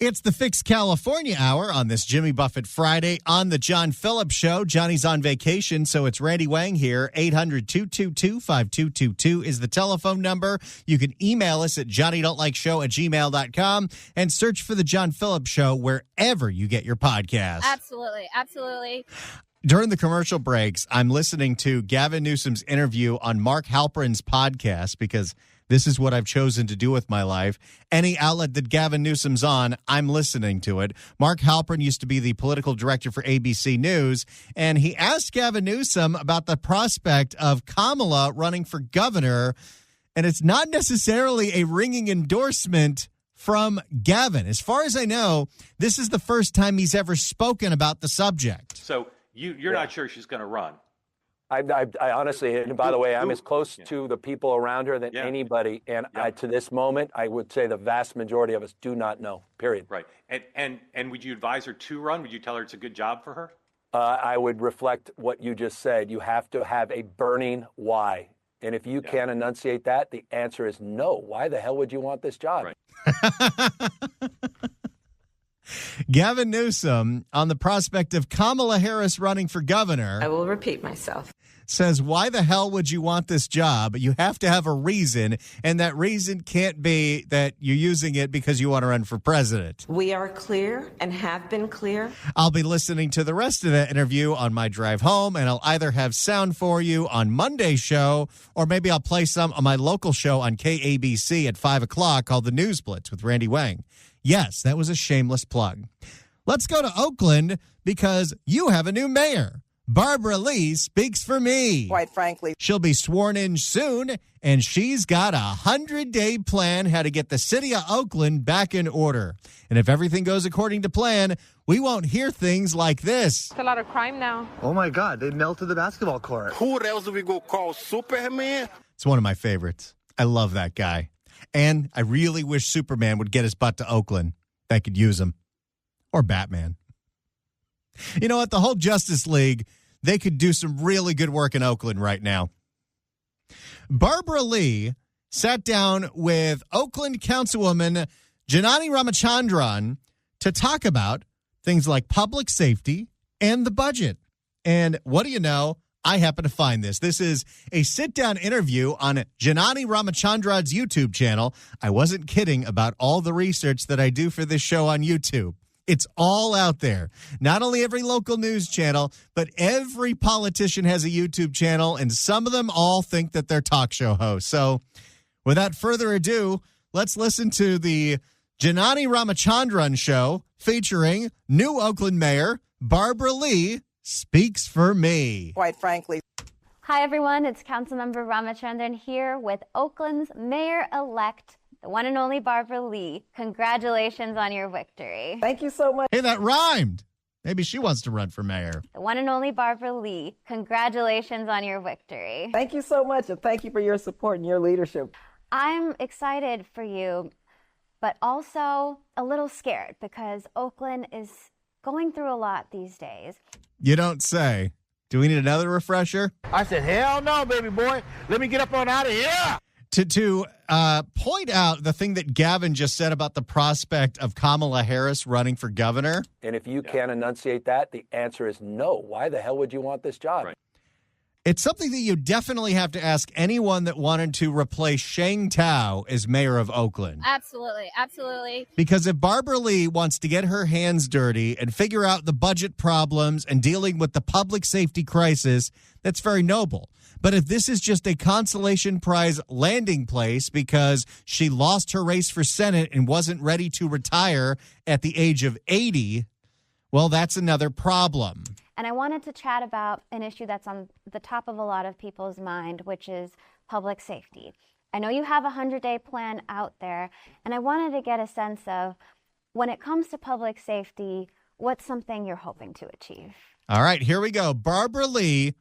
It's the Fix California Hour on this Jimmy Buffett Friday on the John Phillips Show. Johnny's on vacation, so it's Randy Wang here. 800-222-5222 is the telephone number. You can email us at johnnydon'tlikeshow@gmail.com and search for the John Phillips Show wherever you get your podcasts. Absolutely, absolutely. During the commercial breaks, I'm listening to Gavin Newsom's interview on Mark Halperin's podcast because this is what I've chosen to do with my life. Any outlet that Gavin Newsom's on, I'm listening to it. Mark Halperin used to be the political director for ABC News, and he asked Gavin Newsom about the prospect of Kamala running for governor, and it's not necessarily a ringing endorsement from Gavin. As far as I know, this is the first time he's ever spoken about the subject. So you're not sure she's going to run? I honestly, and by the way, I'm as close to the people around her than anybody. And to this moment, I would say the vast majority of us do not know, period. Right. And would you advise her to run? Would you tell her it's a good job for her? I would reflect what you just said. You have to have a burning why. And if you can't enunciate that, the answer is no. Why the hell would you want this job? Right. Gavin Newsom, on the prospect of Kamala Harris running for governor, I will repeat myself, says, why the hell would you want this job? You have to have a reason, and that reason can't be that you're using it because you want to run for president. We are clear and have been clear. I'll be listening to the rest of that interview on my drive home, and I'll either have sound for you on Monday's show, or maybe I'll play some on my local show on KABC at 5 o'clock called The News Blitz with Randy Wang. Yes, that was a shameless plug. Let's go to Oakland because you have a new mayor. Barbara Lee speaks for me. Quite frankly, she'll be sworn in soon, and she's got a 100-day plan how to get the city of Oakland back in order. And if everything goes according to plan, we won't hear things like this. It's a lot of crime now. Oh, my God. They melted the basketball court. Who else do we go call Superman? It's one of my favorites. I love that guy. And I really wish Superman would get his butt to Oakland. They could use him. Or Batman. You know what? The whole Justice League, they could do some really good work in Oakland right now. Barbara Lee sat down with Oakland Councilwoman Janani Ramachandran to talk about things like public safety and the budget. And what do you know? I happen to find this. This is a sit-down interview on Janani Ramachandran's YouTube channel. I wasn't kidding about all the research that I do for this show on YouTube. It's all out there. Not only every local news channel, but every politician has a YouTube channel, and some of them all think that they're talk show hosts. So without further ado, let's listen to the Janani Ramachandran show featuring new Oakland Mayor Barbara Lee speaks for me. quite frankly. Hi, everyone. It's Councilmember Ramachandran here with Oakland's mayor-elect, the one and only Barbara Lee. Congratulations on your victory. Thank you so much. Hey, that rhymed. Maybe she wants to run for mayor. The one and only Barbara Lee. Congratulations on your victory. Thank you so much, and thank you for your support and your leadership. I'm excited for you, but also a little scared because Oakland is going through a lot these days. You don't say. Do we need another refresher? I said, hell no, baby boy. Let me get up on out of here. To point out the thing that Gavin just said about the prospect of Kamala Harris running for governor. And if you can't enunciate that, the answer is no. Why the hell would you want this job? Right. It's something that you definitely have to ask anyone that wanted to replace Sheng Thao as mayor of Oakland. Absolutely, absolutely. Because if Barbara Lee wants to get her hands dirty and figure out the budget problems and dealing with the public safety crisis, that's very noble. But if this is just a consolation prize landing place because she lost her race for Senate and wasn't ready to retire at the age of 80, well, that's another problem. And I wanted to chat about an issue that's on the top of a lot of people's mind, which is public safety. I know you have a 100-day plan out there, and I wanted to get a sense of, when it comes to public safety, what's something you're hoping to achieve? All right, here we go. Barbara Lee,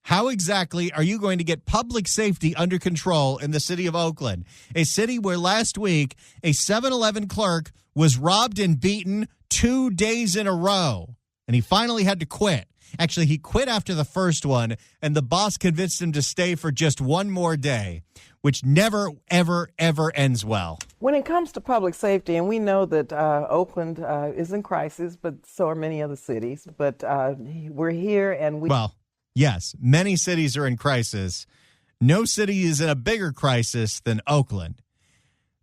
how exactly are you going to get public safety under control in the city of Oakland, a city where last week a 7-Eleven clerk was robbed and beaten 2 days in a row? And he finally had to quit. Actually, he quit after the first one, and the boss convinced him to stay for just one more day. which never, ever, ever ends well. When it comes to public safety, and we know that Oakland is in crisis, but so are many other cities. But we're here and we... Well, yes, many cities are in crisis. No city is in a bigger crisis than Oakland.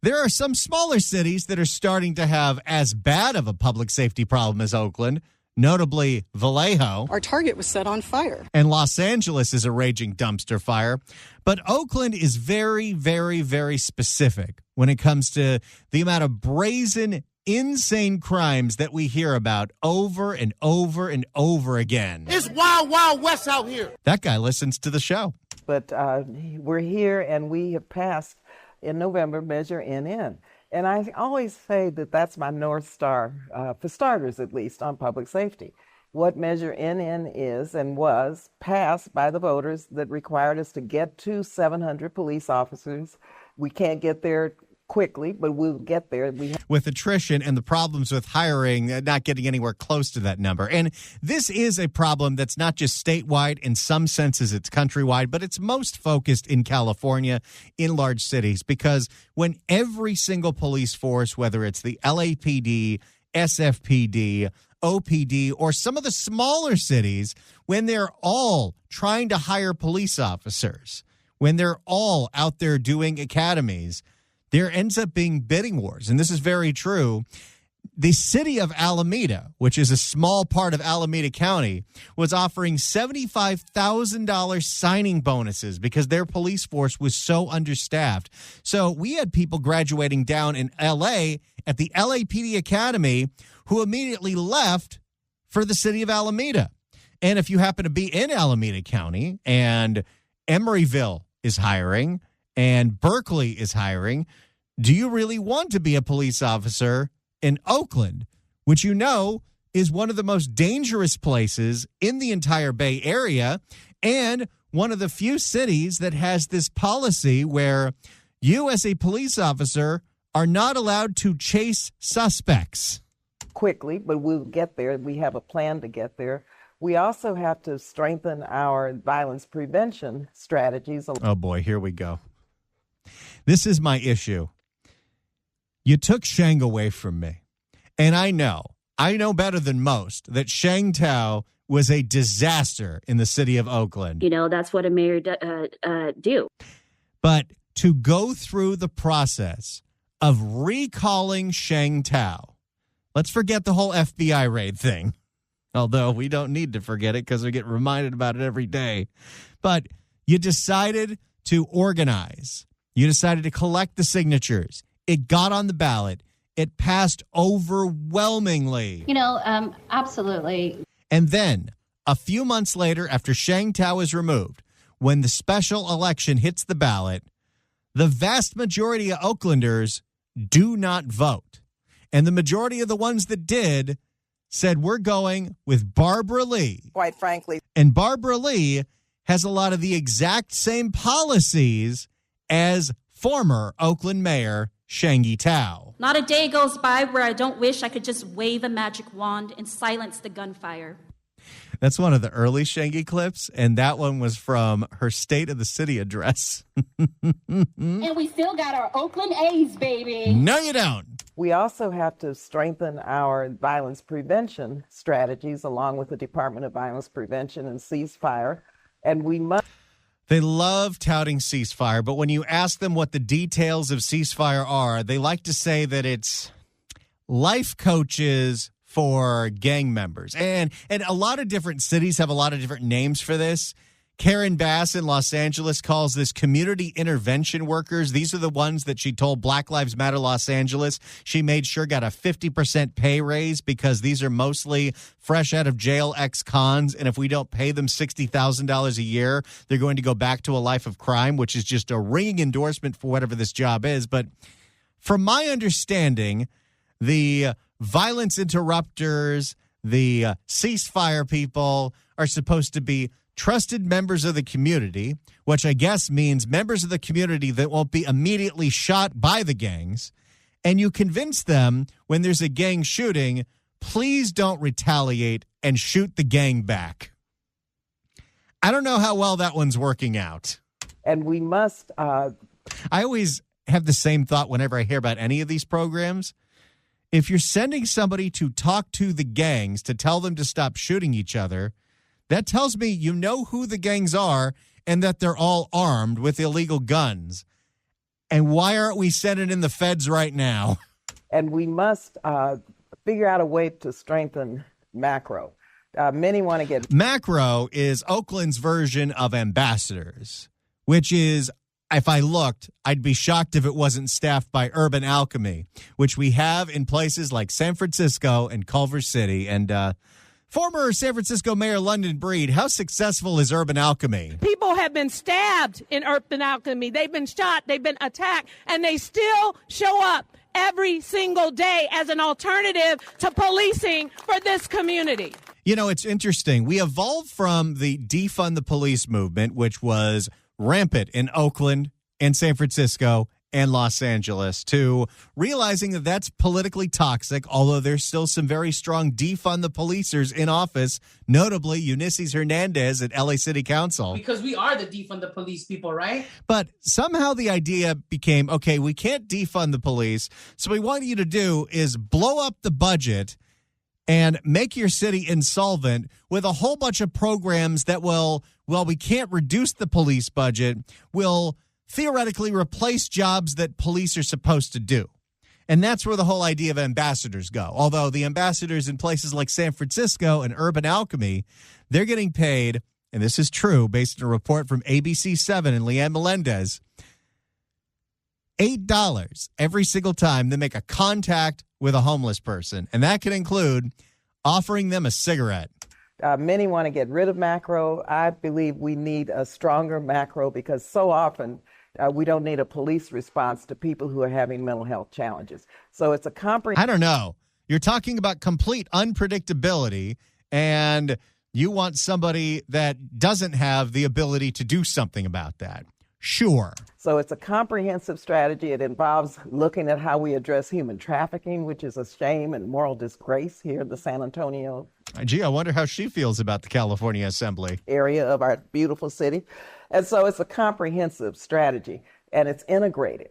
There are some smaller cities that are starting to have as bad of a public safety problem as Oakland, notably Vallejo. Our target was set on fire. And Los Angeles is a raging dumpster fire. But Oakland is very, very, very specific when it comes to the amount of brazen, insane crimes that we hear about over and over and over again. It's wild, wild west out here. That guy listens to the show. But we're here and we have passed in November Measure NN. And I always say that that's my North Star, for starters at least, on public safety. What Measure NN is and was passed by the voters that required us to get to 700 police officers. We can't get there quickly, but we'll get there. With attrition and the problems with hiring, not getting anywhere close to that number. And this is a problem that's not just statewide. In some senses, it's countrywide, but it's most focused in California, in large cities, because when every single police force, whether it's the LAPD, SFPD, OPD, or some of the smaller cities, when they're all trying to hire police officers, when they're all out there doing academies, there ends up being bidding wars. And this is very true. The city of Alameda, which is a small part of Alameda County, was offering $75,000 signing bonuses because their police force was so understaffed. So we had people graduating down in L.A. at the LAPD Academy who immediately left for the city of Alameda. And if you happen to be in Alameda County and Emeryville is hiring and Berkeley is hiring, do you really want to be a police officer in Oakland, which you know is one of the most dangerous places in the entire Bay Area and one of the few cities that has this policy where you as a police officer are not allowed to chase suspects? Quickly, but we'll get there. We have a plan to get there. We also have to strengthen our violence prevention strategies. Oh, boy, here we go. This is my issue. You took Sheng away from me. And I know better than most that Sheng Thao was a disaster in the city of Oakland. You know, that's what a mayor do. But to go through the process of recalling Sheng Thao, let's forget the whole FBI raid thing. Although we don't need to forget it because we get reminded about it every day. But you decided to organize. You decided to collect the signatures. It got on the ballot. It passed overwhelmingly. You know, absolutely. And then a few months later, after Sheng Thao is removed, when the special election hits the ballot, the vast majority of Oaklanders do not vote. And the majority of the ones that did said, we're going with Barbara Lee. Quite frankly. And Barbara Lee has a lot of the exact same policies as former Oakland Mayor Sheng Thao. Not a day goes by where I don't wish I could just wave a magic wand and silence the gunfire. That's one of the early Sheng clips, and that one was from her State of the City address. And we still got our Oakland A's, baby. No, you don't. We also have to strengthen our violence prevention strategies along with the Department of Violence Prevention and Ceasefire. And we must... They love touting ceasefire, but when you ask them what the details of ceasefire are, they like to say that it's life coaches for gang members. And a lot of different cities have a lot of different names for this. Karen Bass in Los Angeles calls this community intervention workers. These are the ones that she told Black Lives Matter Los Angeles she made sure got a 50% pay raise because these are mostly fresh out of jail ex-cons. And if we don't pay them $60,000 a year, they're going to go back to a life of crime, which is just a ringing endorsement for whatever this job is. But from my understanding, the violence interrupters, the ceasefire people are supposed to be trusted members of the community, which I guess means members of the community that won't be immediately shot by the gangs. And you convince them when there's a gang shooting, please don't retaliate and shoot the gang back. I don't know how well that one's working out. And we must I always have the same thought whenever I hear about any of these programs. If you're sending somebody to talk to the gangs to tell them to stop shooting each other, that tells me you know who the gangs are and that they're all armed with illegal guns. And why aren't we sending in the feds right now? And we must figure out a way to strengthen macro. Many want to get... Macro is Oakland's version of ambassadors, which is, if I looked, I'd be shocked if it wasn't staffed by Urban Alchemy, which we have in places like San Francisco and Culver City. And former San Francisco Mayor London Breed, how successful is Urban Alchemy? People have been stabbed in Urban Alchemy. They've been shot. They've been attacked. And they still show up every single day as an alternative to policing for this community. You know, it's interesting. We evolved from the defund the police movement, which was rampant in Oakland and San Francisco and Los Angeles, to realizing that that's politically toxic, although there's still some very strong defund the policers in office, notably Ulysses Hernandez at LA City Council. Because we are the defund the police people, right? But somehow the idea became, okay, we can't defund the police, so what we want you to do is blow up the budget and make your city insolvent with a whole bunch of programs that will, well, we can't reduce the police budget, will theoretically replace jobs that police are supposed to do. And that's where the whole idea of ambassadors go. Although the ambassadors in places like San Francisco and Urban Alchemy, they're getting paid, and this is true based on a report from ABC7 and Leanne Melendez, $8 every single time they make a contact with a homeless person. And that can include offering them a cigarette. Many want to get rid of macro. I believe we need a stronger macro because so often we don't need a police response to people who are having mental health challenges. So it's a comprehensive... I don't know. You're talking about complete unpredictability, and you want somebody that doesn't have the ability to do something about that. Sure. So it's a comprehensive strategy. It involves looking at how we address human trafficking, which is a shame and moral disgrace here in the San Antonio. Gee, I wonder how she feels about the California Assembly. Area of our beautiful city. And so it's a comprehensive strategy, and it's integrated.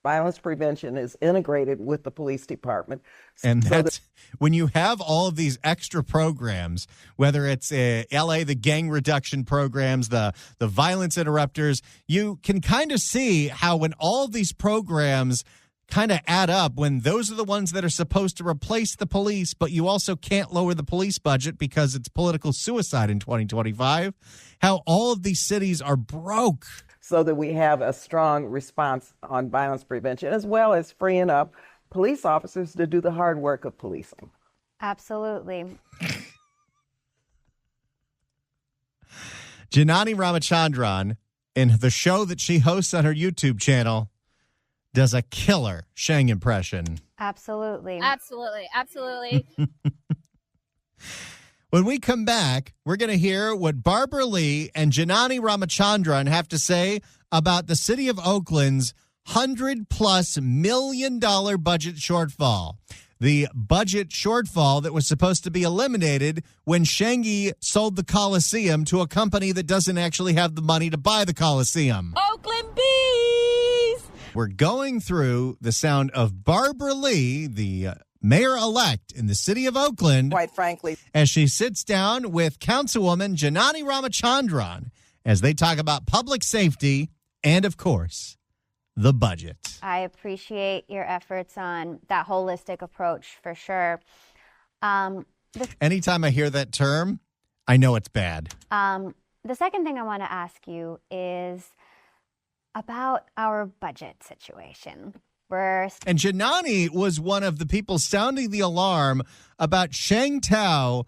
Violence prevention is integrated with the police department. And that's when you have all of these extra programs, whether it's LA, the gang reduction programs, the violence interrupters, you can kind of see how when all of these programs kind of add up, when those are the ones that are supposed to replace the police, but you also can't lower the police budget because it's political suicide in 2025, how all of these cities are broke. So that we have a strong response on violence prevention, as well as freeing up police officers to do the hard work of policing. Absolutely. Janani Ramachandran, in the show that she hosts on her YouTube channel, does a killer Sheng impression. Absolutely. Absolutely. Absolutely. When we come back, we're going to hear what Barbara Lee and Janani Ramachandran have to say about the city of Oakland's $100+ million budget shortfall. The budget shortfall that was supposed to be eliminated when Sheng sold the Coliseum to a company that doesn't actually have the money to buy the Coliseum. Oakland Bees! We're going through the sound of Barbara Lee, the mayor-elect in the city of Oakland, quite frankly, as she sits down with Councilwoman Janani Ramachandran as they talk about public safety and, of course, the budget. I appreciate your efforts on that holistic approach for sure. Anytime I hear that term, I know it's bad. The second thing I want to ask you is about our budget situation. And Janani was one of the people sounding the alarm about Sheng Thao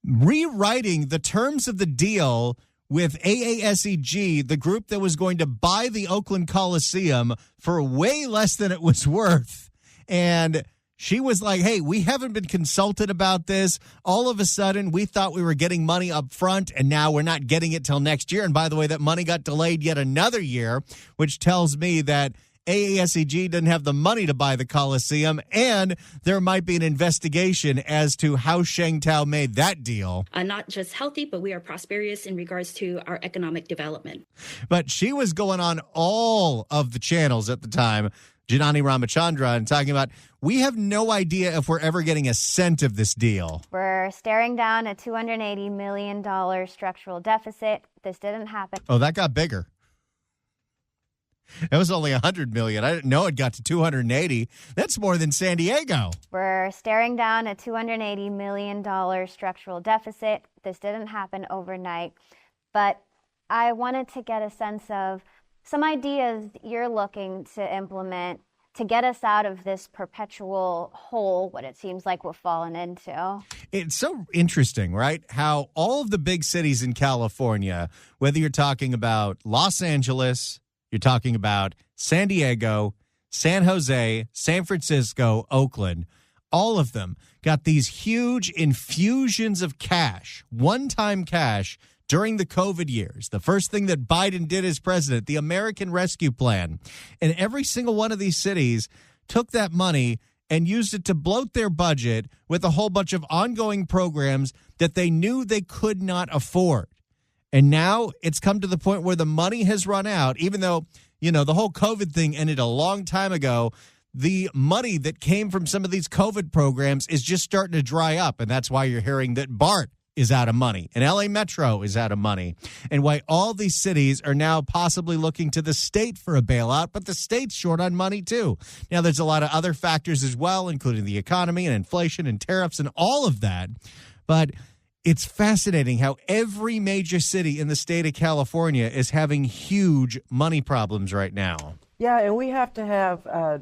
rewriting the terms of the deal with AASEG, the group that was going to buy the Oakland Coliseum for way less than it was worth. And she was like, hey, we haven't been consulted about this. All of a sudden, we thought we were getting money up front, and now we're not getting it till next year. And by the way, that money got delayed yet another year, which tells me that AASEG didn't have the money to buy the Coliseum, and there might be an investigation as to how Sheng Thao made that deal. Not just healthy, but we are prosperous in regards to our economic development. But she was going on all of the channels at the time, Janani Ramachandran, talking about, we have no idea if we're ever getting a cent of this deal. We're staring down a $280 million structural deficit. This didn't happen. Oh, that got bigger. It was only $100 million. I didn't know it got to 280. That's more than San Diego. We're staring down a $280 million structural deficit. This didn't happen overnight. But I wanted to get a sense of some ideas you're looking to implement to get us out of this perpetual hole, what it seems like we've fallen into. It's so interesting, right? How all of the big cities in California, whether you're talking about Los Angeles, you're talking about San Diego, San Jose, San Francisco, Oakland, all of them got these huge infusions of cash, one-time cash, during the COVID years. The first thing that Biden did as president, the American Rescue Plan. And every single one of these cities took that money and used it to bloat their budget with a whole bunch of ongoing programs that they knew they could not afford. And now it's come to the point where the money has run out, even though, you know, the whole COVID thing ended a long time ago. The money that came from some of these COVID programs is just starting to dry up. And that's why you're hearing that BART is out of money and LA Metro is out of money, and why all these cities are now possibly looking to the state for a bailout, but the state's short on money too. Now, there's a lot of other factors as well, including the economy and inflation and tariffs and all of that. But it's fascinating how every major city in the state of California is having huge money problems right now. Yeah, and we have to have a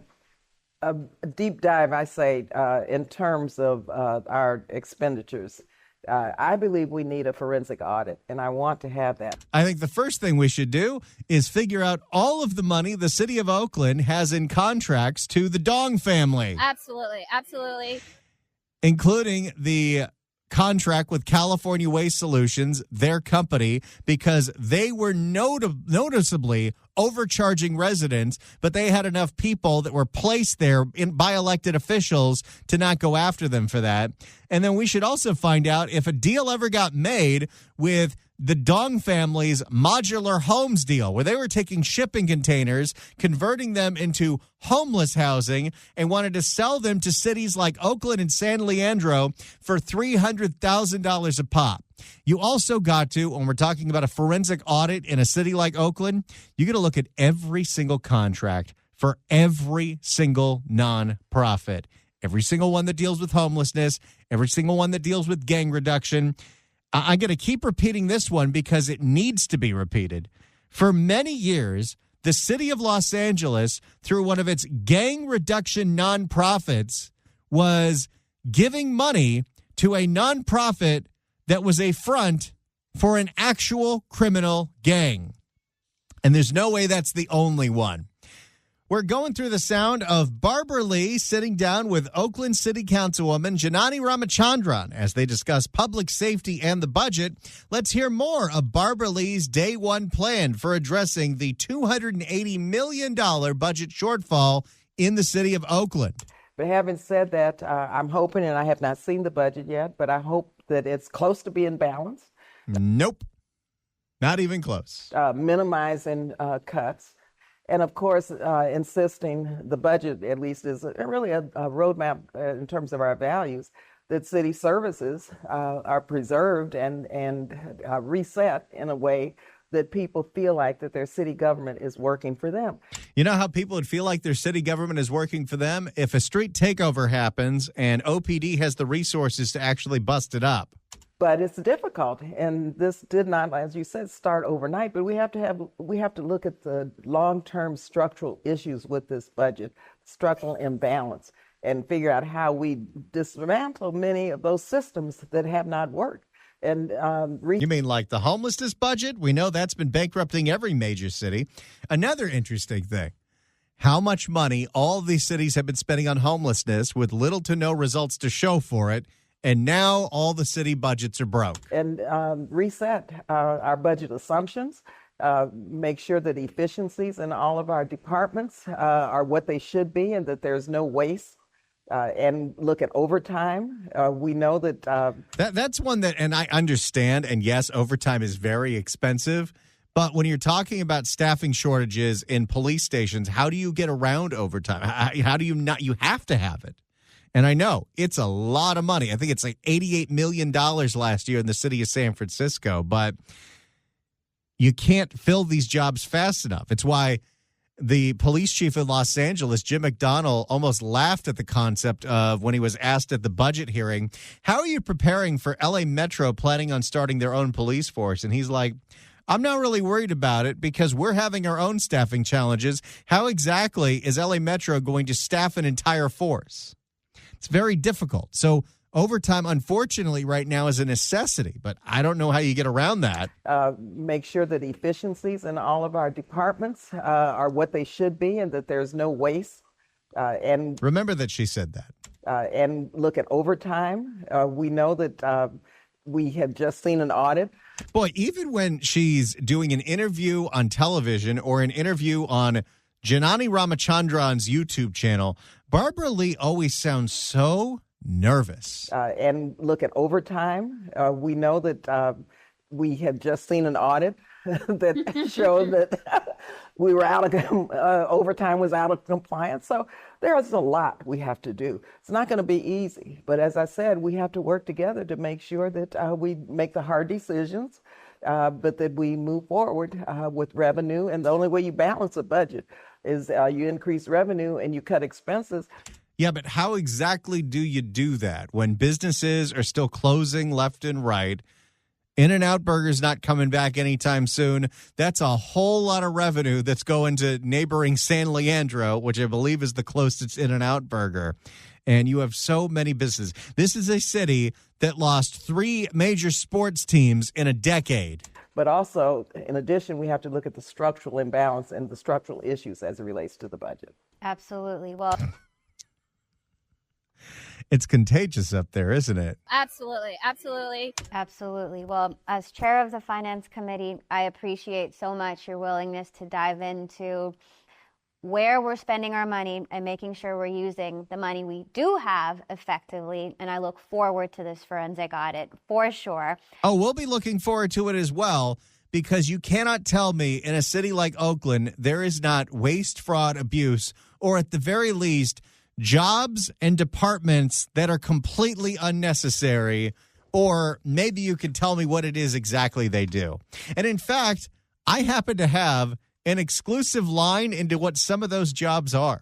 deep dive, I say, in terms of our expenditures. I believe we need a forensic audit, and I want to have that. I think the first thing we should do is figure out all of the money the city of Oakland has in contracts to the Dong family. Absolutely. Absolutely. Including the contract with California Waste Solutions, their company, because they were noticeably overcharging residents, but they had enough people that were placed there by elected officials to not go after them for that. And then we should also find out if a deal ever got made with the Dong family's modular homes deal, where they were taking shipping containers, converting them into homeless housing, and wanted to sell them to cities like Oakland and San Leandro for $300,000 a pop. You also got to, when we're talking about a forensic audit in a city like Oakland, you got to look at every single contract for every single nonprofit, every single one that deals with homelessness, every single one that deals with gang reduction. I'm going to keep repeating this one because it needs to be repeated. For many years, the city of Los Angeles, through one of its gang reduction nonprofits, was giving money to a nonprofit that was a front for an actual criminal gang. And there's no way that's the only one. We're going through the sound of Barbara Lee sitting down with Oakland City Councilwoman Janani Ramachandran as they discuss public safety and the budget. Let's hear more of Barbara Lee's day one plan for addressing the $280 million budget shortfall in the city of Oakland. But having said that, I'm hoping, and I have not seen the budget yet, but I hope that it's close to being balanced. Nope. Not even close. Minimizing cuts. And of course, insisting the budget at least is really a roadmap in terms of our values, that city services are preserved and reset in a way that people feel like that their city government is working for them. You know how people would feel like their city government is working for them? If a street takeover happens and OPD has the resources to actually bust it up. But it's difficult, and this did not, as you said, start overnight. But we have to look at the long-term structural issues with this budget, structural imbalance, and figure out how we dismantle many of those systems that have not worked. And you mean like the homelessness budget? We know that's been bankrupting every major city. Another interesting thing, how much money all of these cities have been spending on homelessness with little to no results to show for it. And now all the city budgets are broke. And reset our budget assumptions make sure that efficiencies in all of our departments are what they should be and that there's no waste. And look at overtime. We know that, that's one that, and I understand, and yes, overtime is very expensive. But when you're talking about staffing shortages in police stations, how do you get around overtime? How do you not? You have to have it. And I know it's a lot of money. I think it's like $88 million last year in the city of San Francisco, but you can't fill these jobs fast enough. It's why the police chief of Los Angeles, Jim McDonnell, almost laughed at the concept of when he was asked at the budget hearing, how are you preparing for LA Metro planning on starting their own police force? And he's like, I'm not really worried about it because we're having our own staffing challenges. How exactly is LA Metro going to staff an entire force? It's very difficult. So overtime, unfortunately, right now is a necessity, but I don't know how you get around that. Make sure that efficiencies in all of our departments are what they should be and that there's no waste. And remember that she said that. And look at overtime. We know that we have just seen an audit. Boy, even when she's doing an interview on television or an interview on Janani Ramachandran's YouTube channel, Barbara Lee always sounds so nervous. And look at overtime. We know that we have just seen an audit that showed that we were out of overtime was out of compliance. So there's a lot we have to do. It's not going to be easy, but as I said, we have to work together to make sure that we make the hard decisions, but that we move forward with revenue. And the only way you balance a budget is you increase revenue and you cut expenses. Yeah, but how exactly do you do that when businesses are still closing left and right? In-N-Out Burger's not coming back anytime soon. That's a whole lot of revenue that's going to neighboring San Leandro, which I believe is the closest In-N-Out Burger. And you have so many businesses. This is a city that lost 3 major sports teams in a decade. But also, in addition, we have to look at the structural imbalance and the structural issues as it relates to the budget. Absolutely. Well, it's contagious up there, isn't it? Absolutely. Absolutely. Absolutely. Well, as chair of the Finance Committee, I appreciate so much your willingness to dive into where we're spending our money and making sure we're using the money we do have effectively. And I look forward to this forensic audit for sure. Oh, we'll be looking forward to it as well, because you cannot tell me in a city like Oakland there is not waste, fraud, abuse, or at the very least jobs and departments that are completely unnecessary, or maybe you can tell me what it is exactly they do. And in fact, I happen to have an exclusive line into what some of those jobs are.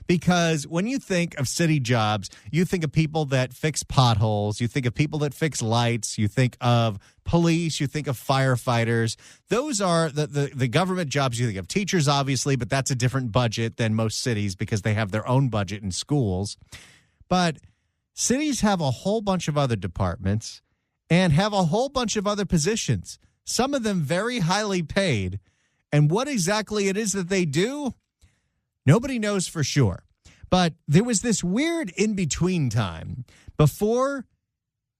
Because when you think of city jobs, you think of people that fix potholes, you think of people that fix lights, you think of police, you think of firefighters. Those are the government jobs. You think of teachers, obviously, but that's a different budget than most cities because they have their own budget in schools. But cities have a whole bunch of other departments and have a whole bunch of other positions, some of them very highly paid. And what exactly it is that they do, nobody knows for sure. But there was this weird in-between time before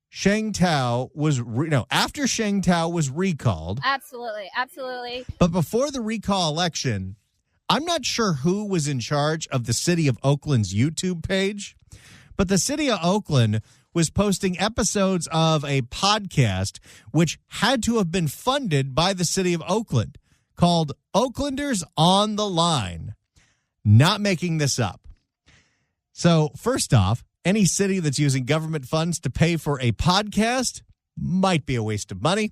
Sheng Thao was, after Sheng Thao was recalled. Absolutely. Absolutely. But before the recall election, I'm not sure who was in charge of the city of Oakland's YouTube page, but the city of Oakland was posting episodes of a podcast which had to have been funded by the city of Oakland, called Oaklanders on the Line. Not making this up. So first off, any city that's using government funds to pay for a podcast might be a waste of money.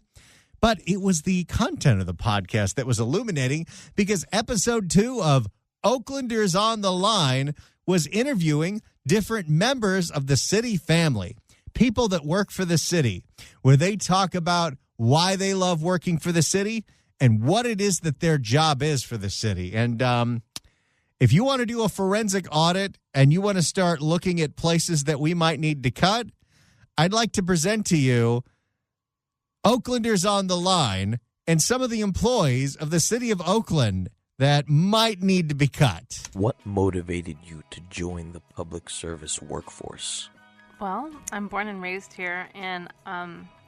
But it was the content of the podcast that was illuminating, because episode 2 of Oaklanders on the Line was interviewing different members of the city family, people that work for the city, where they talk about why they love working for the city and what it is that their job is for the city. And if you want to do a forensic audit and you want to start looking at places that we might need to cut, I'd like to present to you Oaklanders on the Line and some of the employees of the city of Oakland that might need to be cut. What motivated you to join the public service workforce? Well, I'm born and raised here, and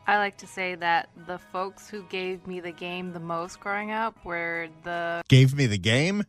I like to say that the folks who gave me the game the most growing up were the... Gave me the game?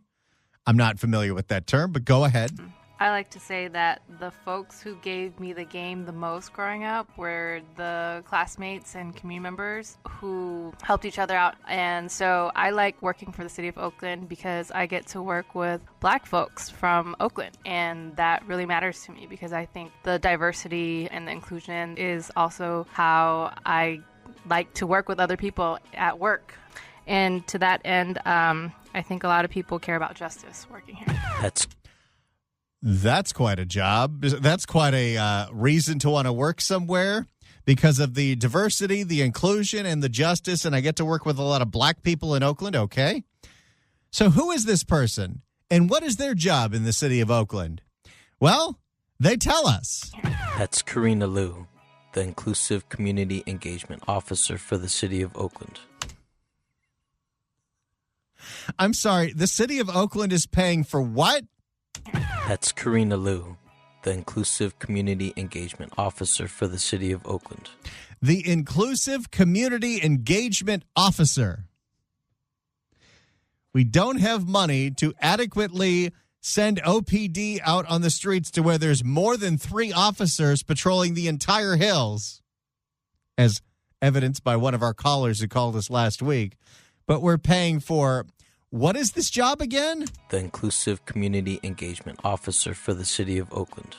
I'm not familiar with that term, but go ahead. I like to say that the folks who gave me the game the most growing up were the classmates and community members who helped each other out. And so I like working for the city of Oakland because I get to work with Black folks from Oakland. And that really matters to me because I think the diversity and the inclusion is also how I like to work with other people at work. And to that end, I think a lot of people care about justice working here. That's quite a job. That's quite a reason to want to work somewhere because of the diversity, the inclusion, and the justice. And I get to work with a lot of Black people in Oakland. Okay. So who is this person and what is their job in the city of Oakland? Well, they tell us. That's Karina Liu, the Inclusive Community Engagement Officer for the city of Oakland. I'm sorry. The city of Oakland is paying for what? That's Karina Liu, the Inclusive Community Engagement Officer for the city of Oakland. The Inclusive Community Engagement Officer. We don't have money to adequately send OPD out on the streets to where there's more than 3 officers patrolling the entire hills, as evidenced by one of our callers who called us last week. But we're paying for... What is this job again? The Inclusive Community Engagement Officer for the city of Oakland.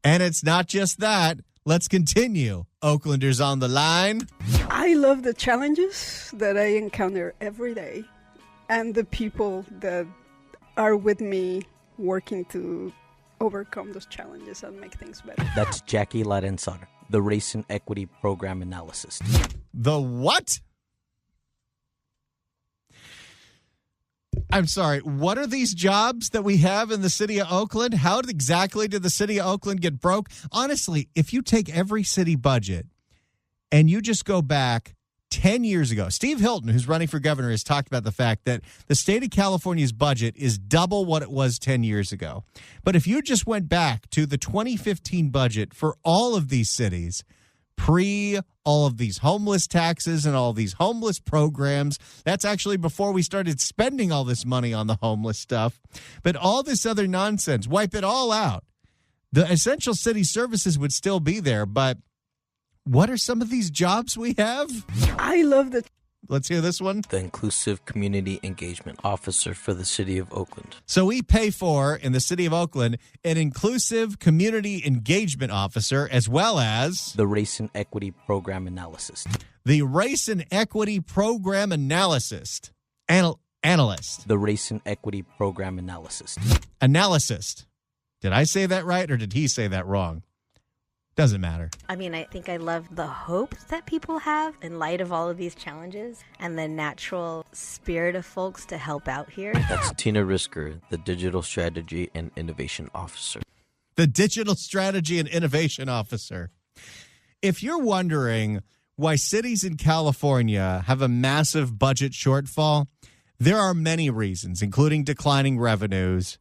And it's not just that. Let's continue. Oaklanders on the line. I love the challenges that I encounter every day and the people that are with me working to overcome those challenges and make things better. That's Jackie Larenzar, the Race and Equity Program Analyst. The what? I'm sorry, what are these jobs that we have in the city of Oakland? How exactly did the city of Oakland get broke? Honestly, if you take every city budget and you just go back 10 years ago, Steve Hilton, who's running for governor, has talked about the fact that the state of California's budget is double what it was 10 years ago. But if you just went back to the 2015 budget for all of these cities, pre all of these homeless taxes and all these homeless programs. That's actually before we started spending all this money on the homeless stuff. But all this other nonsense, wipe it all out. The essential city services would still be there, but what are some of these jobs we have? I love the... Let's hear this one. The Inclusive Community Engagement Officer for the city of Oakland. So we pay for, in the city of Oakland, an Inclusive Community Engagement Officer as well as... the Race and Equity Program Analyst. The Race and Equity Program Analyst. Analyst. The Race and Equity Program Analyst. Analyst. Did I say that right or did he say that wrong? Doesn't matter. I mean, I think I love the hope that people have in light of all of these challenges and the natural spirit of folks to help out here. That's Tina Risker, the Digital Strategy and Innovation Officer. The Digital Strategy and Innovation Officer. If you're wondering why cities in California have a massive budget shortfall, there are many reasons, including declining revenues.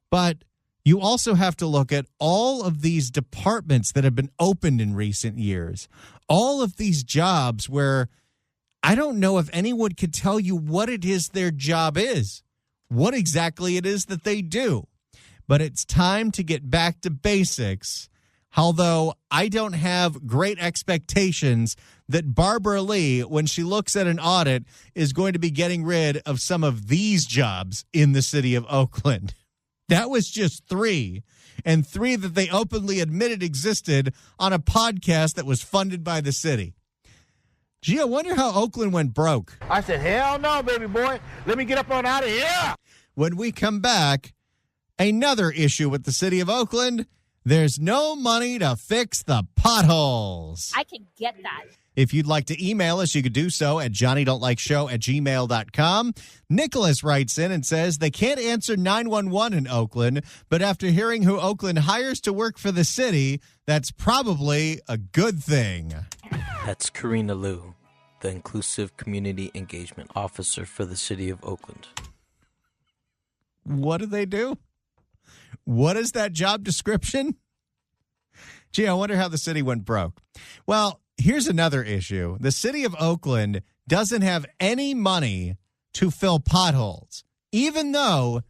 But you also have to look at all of these departments that have been opened in recent years, all of these jobs where I don't know if anyone could tell you what it is their job is, what exactly it is that they do. But it's time to get back to basics, although I don't have great expectations that Barbara Lee, when she looks at an audit, is going to be getting rid of some of these jobs in the city of Oakland. That was just 3, and 3 that they openly admitted existed on a podcast that was funded by the city. Gee, I wonder how Oakland went broke. I said, hell no, baby boy. Let me get up on out of here. When we come back, another issue with the city of Oakland. There's no money to fix the potholes. I can get that. If you'd like to email us, you could do so at johnnydon'tlikeshow@gmail.com. Nicholas writes in and says they can't answer 911 in Oakland, but after hearing who Oakland hires to work for the city, that's probably a good thing. That's Karina Liu, the Inclusive Community Engagement Officer for the city of Oakland. What do they do? What is that job description? Gee, I wonder how the city went broke. Well, here's another issue. The city of Oakland doesn't have any money to fill potholes, even though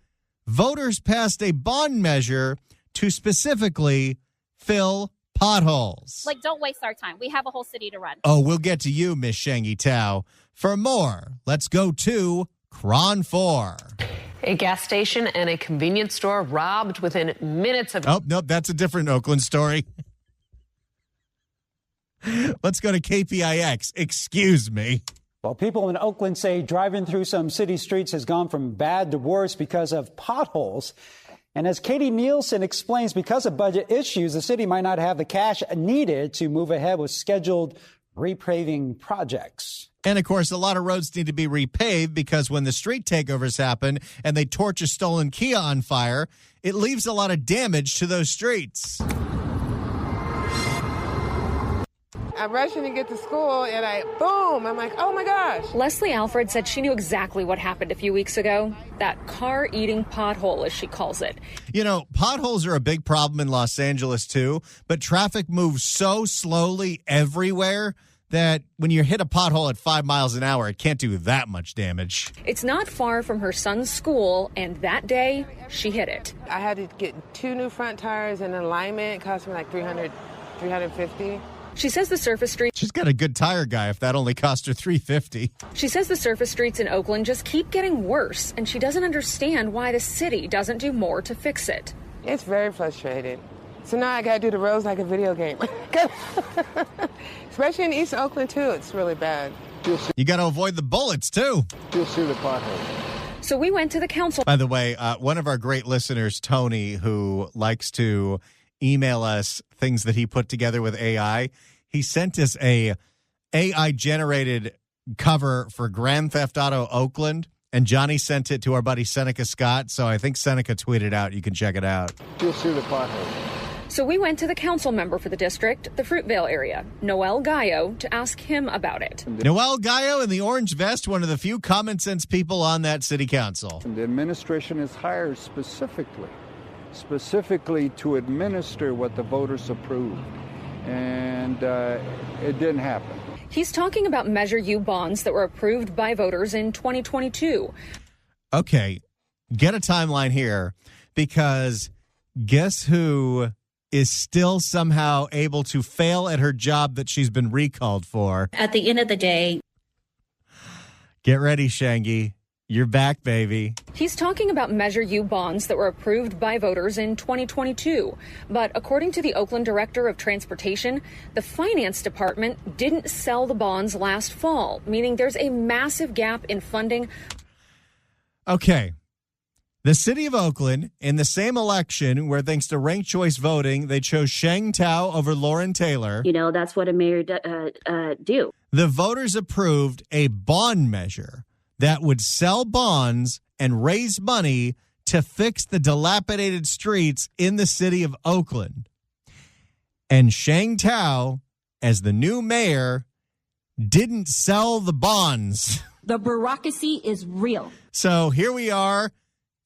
voters passed a bond measure to specifically fill potholes. Like, don't waste our time. We have a whole city to run. Oh, we'll get to you, Miss Sheng Thao. For more, let's go to Cron 4. A gas station and a convenience store robbed within minutes of... Oh, nope, that's a different Oakland story. Let's go to KPIX. Excuse me. Well, people in Oakland say driving through some city streets has gone from bad to worse because of potholes. And as Katie Nielsen explains, because of budget issues, the city might not have the cash needed to move ahead with scheduled repaving projects. And, of course, a lot of roads need to be repaved because when the street takeovers happen and they torch a stolen Kia on fire, it leaves a lot of damage to those streets. I'm rushing to get to school, and I'm like, oh my gosh. Leslie Alfred said she knew exactly what happened a few weeks ago. That car-eating pothole, as she calls it. You know, potholes are a big problem in Los Angeles, too, but traffic moves so slowly everywhere that when you hit a pothole at 5 miles an hour, it can't do that much damage. It's not far from her son's school, and that day, she hit it. I had to get 2 new front tires and alignment. It cost me like $350. She says the surface streets... She's got a good tire guy if that only cost her $350. She says the surface streets in Oakland just keep getting worse, and she doesn't understand why the city doesn't do more to fix it. It's very frustrating. So now I got to do the roads like a video game. Especially in East Oakland, too. It's really bad. You got to avoid the bullets, too. You'll see the potholes. So we went to the council. By the way, one of our great listeners, Tony, who likes to email us things that he put together with AI, he sent us a AI-generated cover for Grand Theft Auto Oakland, and Johnny sent it to our buddy Seneca Scott, so I think Seneca tweeted out. You can check it out. You'll see the potholes. So we went to the council member for the district, the Fruitvale area, Noel Gallo, to ask him about it. Noel Gallo in the orange vest, one of the few common sense people on that city council. The administration is hired specifically to administer what the voters approved, and it didn't happen. He's talking about Measure U bonds that were approved by voters in 2022. Okay, get a timeline here, because guess who is still somehow able to fail at her job that she's been recalled for? At the end of the day, get ready, Shangy. You're back, baby. He's talking about Measure U bonds that were approved by voters in 2022. But according to the Oakland Director of Transportation, the Finance Department didn't sell the bonds last fall, meaning there's a massive gap in funding. Okay. The city of Oakland, in the same election where, thanks to ranked choice voting, they chose Sheng Thao over Lauren Taylor. you know, that's what a mayor do. The voters approved a bond measure that would sell bonds and raise money to fix the dilapidated streets in the city of Oakland. And Sheng Thao, as the new mayor, didn't sell the bonds. The bureaucracy is real. So here we are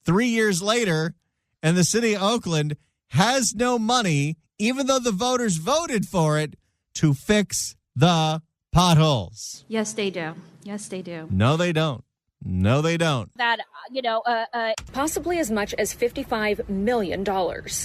3 years later, and the city of Oakland has no money, even though the voters voted for it, to fix the potholes. Yes, they do. Yes, they do. No, they don't. No, they don't. That, possibly as much as $55 million.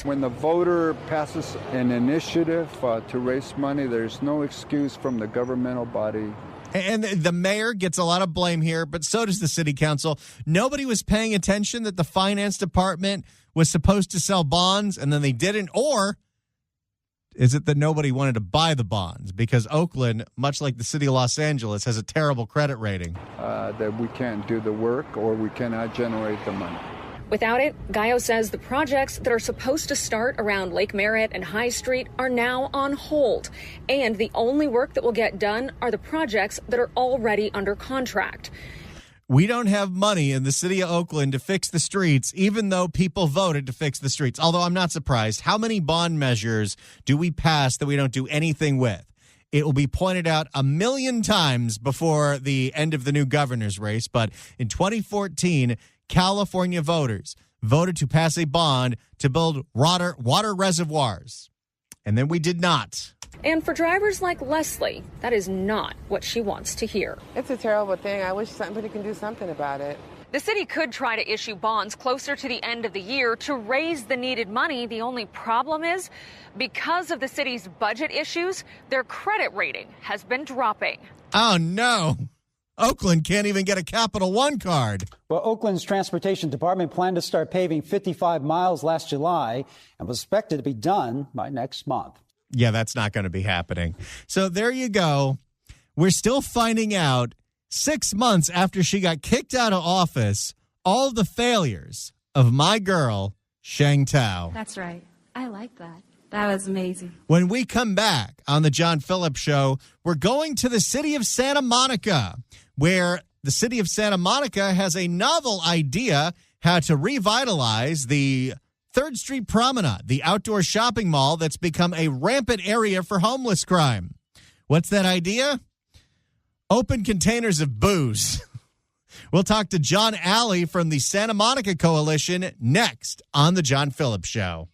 When the voter passes an initiative to raise money, there's no excuse from the governmental body. And the mayor gets a lot of blame here, but so does the city council. Nobody was paying attention that the finance department was supposed to sell bonds and then they didn't, or is it that nobody wanted to buy the bonds? Because Oakland, much like the city of Los Angeles, has a terrible credit rating. That we can't do the work or we cannot generate the money. Without it, Gallo says the projects that are supposed to start around Lake Merritt and High Street are now on hold. And the only work that will get done are the projects that are already under contract. We don't have money in the city of Oakland to fix the streets, even though people voted to fix the streets. Although I'm not surprised. How many bond measures do we pass that we don't do anything with? It will be pointed out a million times before the end of the new governor's race. But in 2014, California voters voted to pass a bond to build water reservoirs. And then we did not. And for drivers like Leslie, that is not what she wants to hear. It's a terrible thing. I wish somebody can do something about it. The city could try to issue bonds closer to the end of the year to raise the needed money. The only problem is, because of the city's budget issues, their credit rating has been dropping. Oh, no. Oakland can't even get a Capital One card. Well, Oakland's transportation department planned to start paving 55 miles last July and was expected to be done by next month. Yeah, that's not going to be happening. So there you go. We're still finding out 6 months after she got kicked out of office, all the failures of my girl, Sheng Thao. That's right. I like that. That was amazing. When we come back on the John Phillips Show, we're going to the city of Santa Monica, where the city of Santa Monica has a novel idea how to revitalize the 3rd Street Promenade, the outdoor shopping mall that's become a rampant area for homeless crime. What's that idea? Open containers of booze. We'll talk to John Alley from the Santa Monica Coalition next on the John Phillips Show.